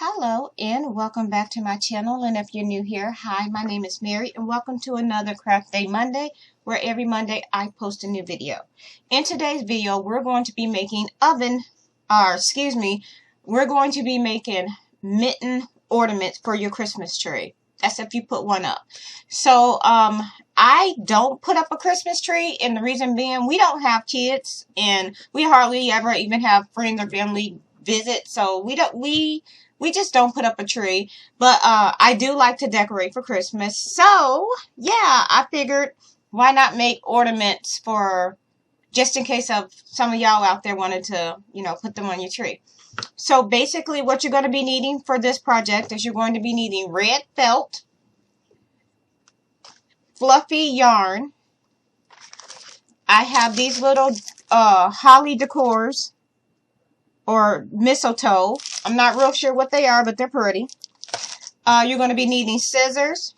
Hello and welcome back to my channel, and if you're new here, hi, my name is Mary and welcome to another Craft Day Monday, where every Monday I post a new video. In today's video we're going to be making we're going to be making mitten ornaments for your Christmas tree. That's if you put one up. So I don't put up a Christmas tree, and the reason being we don't have kids and we hardly ever even have friends or family visit, so we just don't put up a tree. But I do like to decorate for Christmas. So yeah, I figured why not make ornaments for just in case of some of y'all out there wanted to, put them on your tree. So basically what you're going to be needing for this project is you're going to be needing red felt, fluffy yarn. I have these little holly decors or mistletoe. I'm not real sure what they are, but they're pretty. You're going to be needing scissors.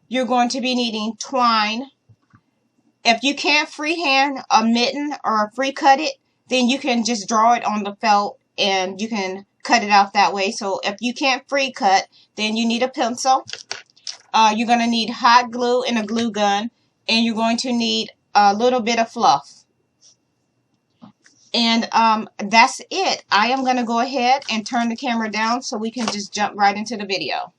You're going to be needing twine. If you can't freehand a mitten or free cut it, then you can just draw it on the felt and you can cut it out that way. So if you can't free cut, then you need a pencil. You're going to need hot glue and a glue gun, and you're going to need a little bit of fluff. And that's it. I am going to go ahead and turn the camera down so we can just jump right into the video.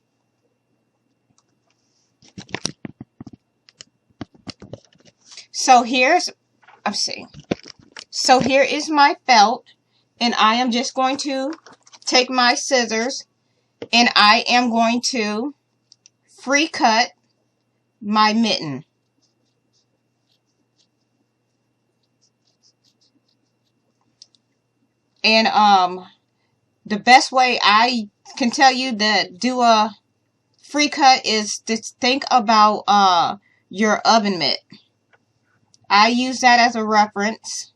So here is my felt, and I am just going to take my scissors and I am going to free cut my mitten. And the best way I can tell you to do a free cut is to think about your oven mitt. I use that as a reference.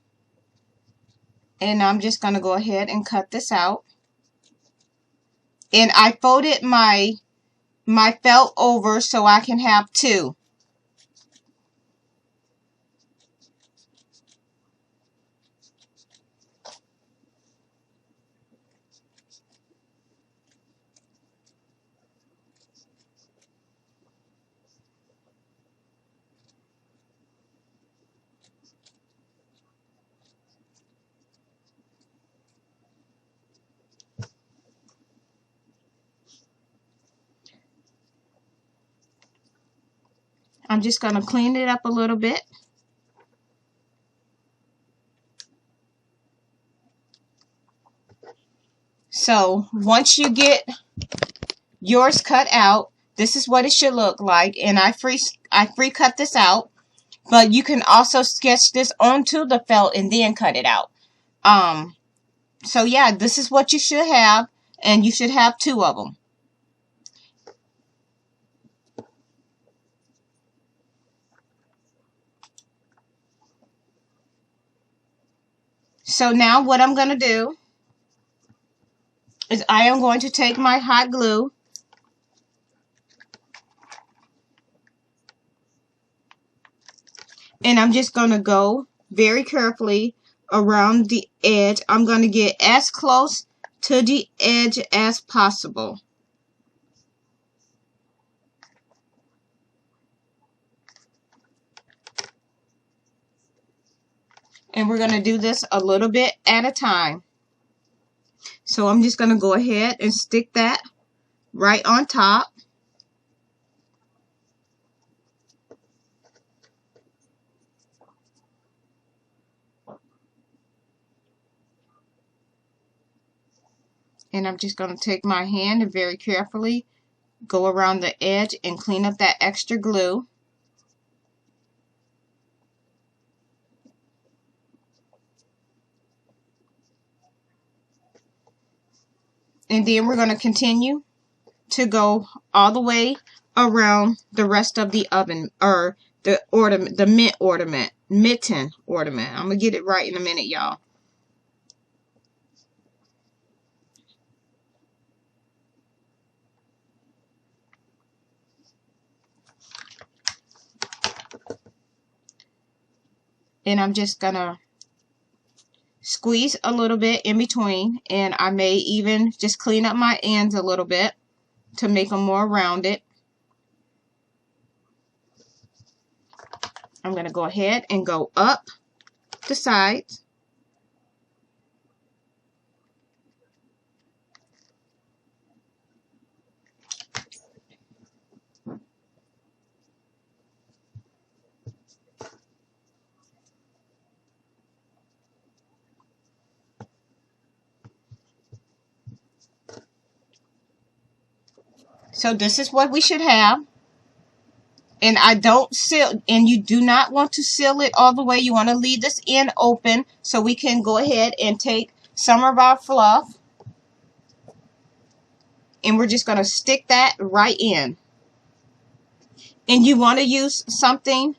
And I'm just going to go ahead and cut this out. And I folded my felt over so I can have two. I'm just going to clean it up a little bit. So once you get yours cut out, this is what it should look like. And I free cut this out, but you can also sketch this onto the felt and then cut it out. So yeah, this is what you should have, and you should have two of them. So now what I'm going to do is I am going to take my hot glue and I'm just going to go very carefully around the edge. I'm going to get as close to the edge as possible. And we're going to do this a little bit at a time. So I'm just going to go ahead and stick that right on top. And I'm just going to take my hand and very carefully go around the edge and clean up that extra glue. And then we're going to continue to go all the way around the rest of the oven, or the ornament, the mitten ornament. I'm going to get it right in a minute, y'all. And I'm just going to squeeze a little bit in between, and I may even just clean up my ends a little bit to make them more rounded. I'm going to go ahead and go up the sides. So this is what we should have. And I don't seal, and you do not want to seal it all the way. You want to leave this end open so we can go ahead and take some of our fluff. And we're just going to stick that right in. And you want to use something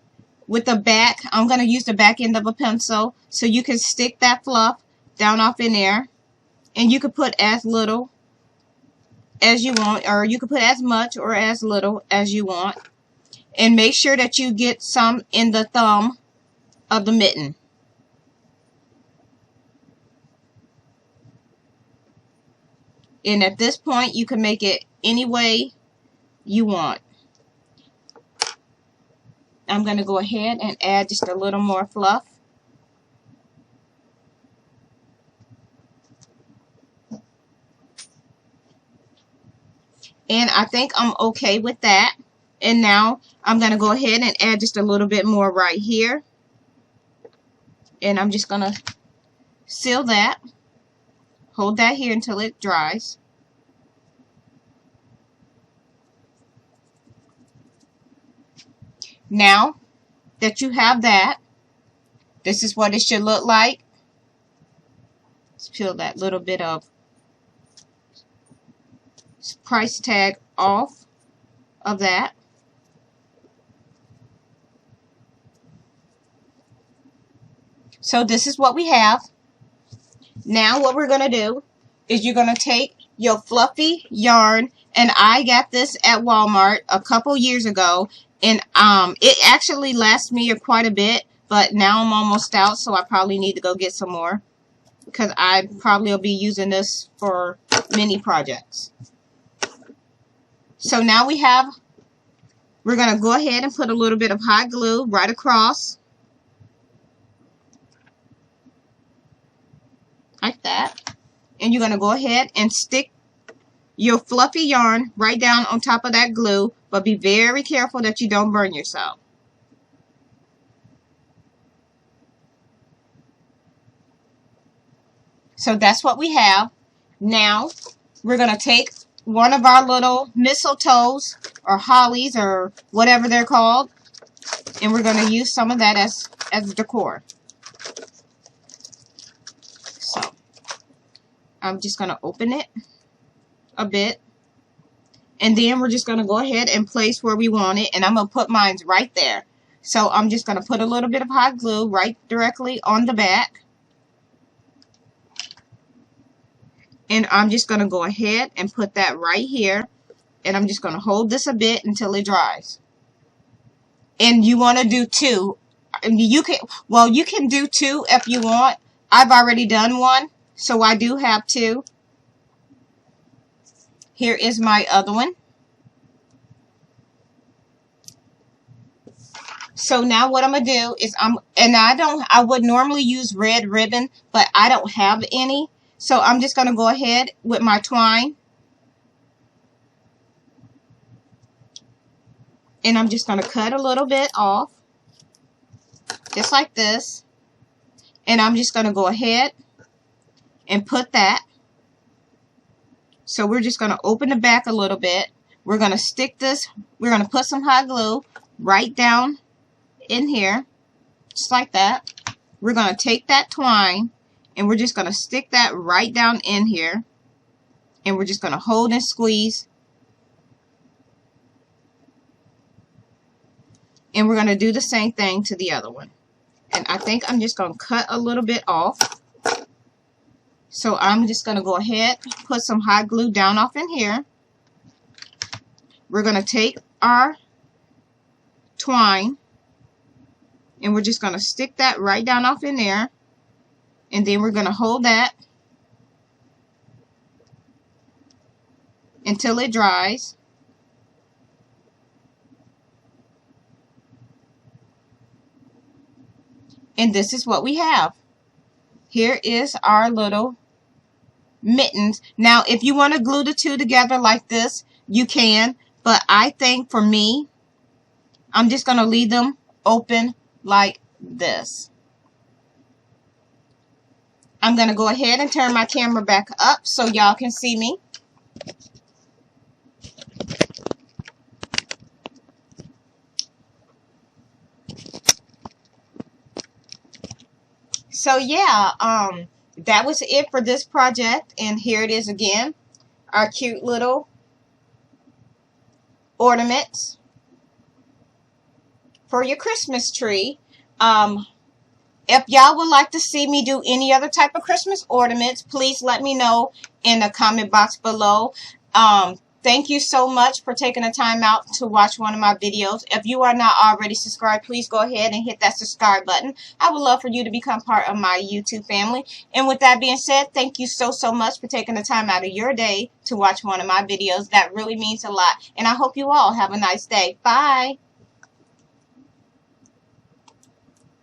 with the back. I'm going to use the back end of a pencil so you can stick that fluff down off in there. And you can put as little as you want, or you can put as much or as little as you want. And make sure that you get some in the thumb of the mitten. And at this point, you can make it any way you want. I'm going to go ahead and add just a little more fluff. And I think I'm okay with that. And now I'm going to go ahead and add just a little bit more right here. And I'm just going to seal that. Hold that here until it dries. Now that you have that, this is what it should look like. Let's peel that little bit of price tag off of that. So this is what we have. Now what we're going to do is you're going to take your fluffy yarn, and I got this at Walmart a couple years ago, and it actually lasts me quite a bit, but now I'm almost out, so I probably need to go get some more because I probably will be using this for many projects. So now we're going to go ahead and put a little bit of hot glue right across. Like that. And you're going to go ahead and stick your fluffy yarn right down on top of that glue, but be very careful that you don't burn yourself. So that's what we have. Now we're going to take one of our little mistletoes or hollies or whatever they're called, and we're going to use some of that as decor. So I'm just going to open it a bit, and then we're just going to go ahead and place where we want it, and I'm going to put mine right there. So I'm just going to put a little bit of hot glue right directly on the back, and I'm just going to go ahead and put that right here, and I'm just going to hold this a bit until it dries. And you want to do two. You can do two if you want. I've already done one, so I do have two. Here is my other one. So now what I'm going to do is I would normally use red ribbon, but I don't have any. So I'm just going to go ahead with my twine. And I'm just going to cut a little bit off. Just like this. And I'm just going to go ahead and put that. So we're just going to open the back a little bit. We're going to stick this. We're going to put some hot glue right down in here. Just like that. We're going to take that twine. And we're just going to stick that right down in here. And we're just going to hold and squeeze. And we're going to do the same thing to the other one. And I think I'm just going to cut a little bit off. So I'm just going to go ahead, put some hot glue down off in here. We're going to take our twine. And we're just going to stick that right down off in there. And then we're going to hold that until it dries. And this is what we have. Here is our little mittens. Now, if you want to glue the two together like this, you can. But I think for me, I'm just going to leave them open like this. I'm going to go ahead and turn my camera back up so y'all can see me. So yeah, that was it for this project, and here it is again, our cute little ornaments for your Christmas tree. If y'all would like to see me do any other type of Christmas ornaments, please let me know in the comment box below. Thank you so much for taking the time out to watch one of my videos. If you are not already subscribed, please go ahead and hit that subscribe button. I would love for you to become part of my YouTube family. And with that being said, thank you so much for taking the time out of your day to watch one of my videos. That really means a lot. And I hope you all have a nice day. Bye.